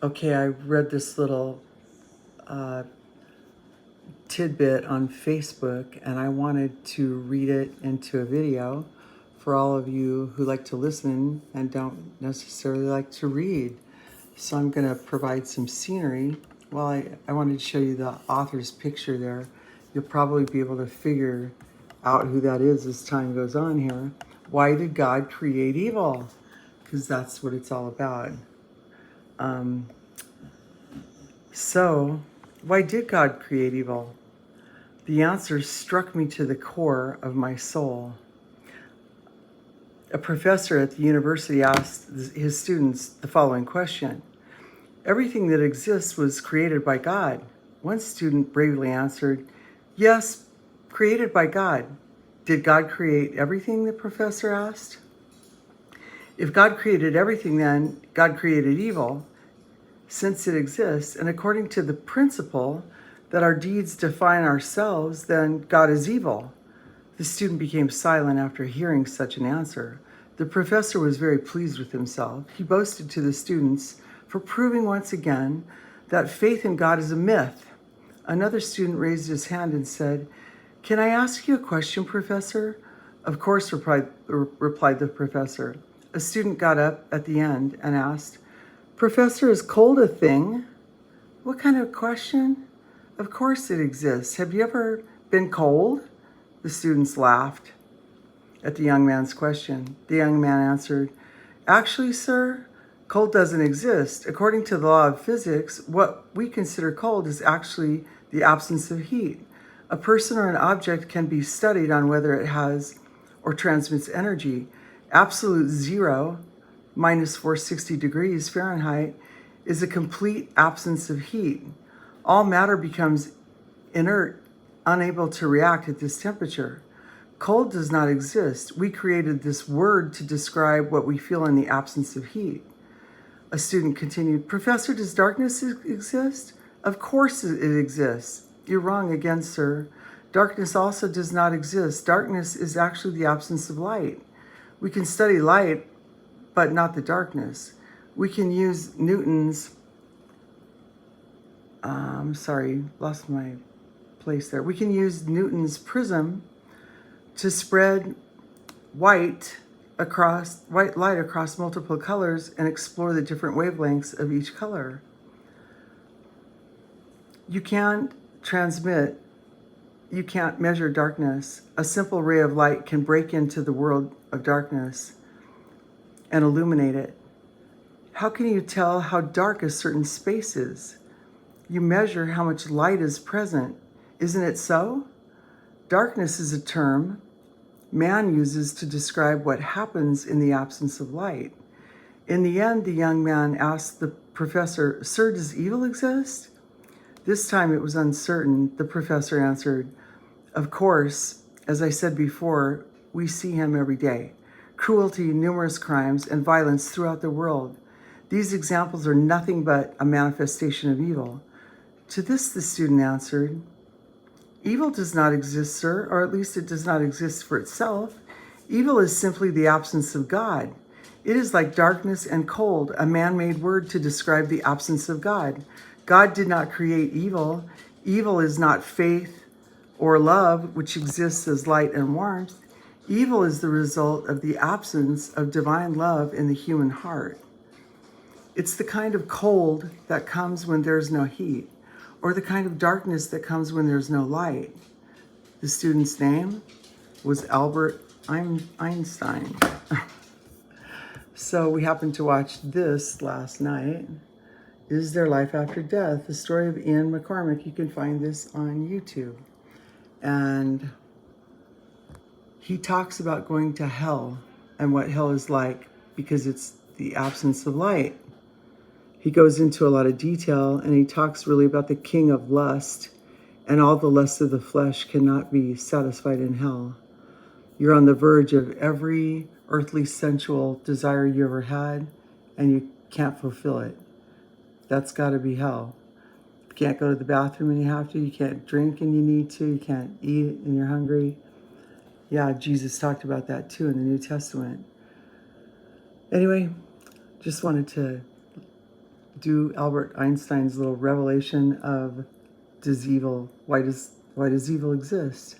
Okay, I read this little uh, tidbit on Facebook and I wanted to read it into a video for all of you who like to listen and don't necessarily like to read. So I'm going to provide some scenery. Well, I wanted to show you the author's picture there. You'll probably be able to figure out who that is as time goes on here. Why did God create evil? Because that's what it's all about. So, why did God create evil? The answer struck me to the core of my soul. A professor at the university asked his students the following question: everything that exists was created by God. One student bravely answered, yes, created by God. Did God create everything? The professor asked. If God created everything, then God created evil, since it exists, and according to the principle that our deeds define ourselves, then God is evil. The student became silent after hearing such an answer. The professor was very pleased with himself. He boasted to the students for proving once again that faith in God is a myth. Another student raised his hand and said, can I ask you a question, Professor? Of course, replied the professor. A student got up at the end and asked, Professor, is cold a thing? What kind of question? Of course it exists. Have you ever been cold? The students laughed at the young man's question. The young man answered, actually, sir, cold doesn't exist. According to the law of physics, what we consider cold is actually the absence of heat. A person or an object can be studied on whether it has or transmits energy. Absolute zero, minus 460 degrees Fahrenheit, is a complete absence of heat. All matter becomes inert, unable to react at this temperature. Cold does not exist. We created this word to describe what we feel in the absence of heat. A student continued, Professor, does darkness exist? Of course it exists. You're wrong again, sir. Darkness also does not exist. Darkness is actually the absence of light. We can study light, but not the darkness. We can use Newton's, lost my place there. We can use Newton's prism to spread white light across multiple colors and explore the different wavelengths of each color. You can't measure darkness. A simple ray of light can break into the world of darkness and illuminate it. How can you tell how dark a certain space is? You measure how much light is present. Isn't it so? Darkness is a term man uses to describe what happens in the absence of light. In the end, the young man asked the professor, Sir, does evil exist? This time it was uncertain. The professor answered, Of course, as I said before, we see him every day. Cruelty, numerous crimes, and violence throughout the world. These examples are nothing but a manifestation of evil. To this, the student answered, Evil does not exist, sir, or at least it does not exist for itself. Evil is simply the absence of God. It is like darkness and cold, a man-made word to describe the absence of God. God did not create evil. Evil is not faith or love, which exists as light and warmth. Evil is the result of the absence of divine love in the human heart. It's the kind of cold that comes when there's no heat, or the kind of darkness that comes when there's no light. The student's name was Albert Einstein. So we happened to watch this last night. Is There Life After Death? The story of Ian McCormick. You can find this on YouTube. And he talks about going to hell and what hell is like because it's the absence of light. He goes into a lot of detail and he talks really about the king of lust, and all the lusts of the flesh cannot be satisfied in hell. You're on the verge of every earthly sensual desire you ever had, and you can't fulfill it. That's got to be hell. You can't go to the bathroom and you have to. You can't drink and you need to. You can't eat and you're hungry. Yeah, Jesus talked about that too in the New Testament. Anyway, just wanted to do Albert Einstein's little revelation of why does evil exist?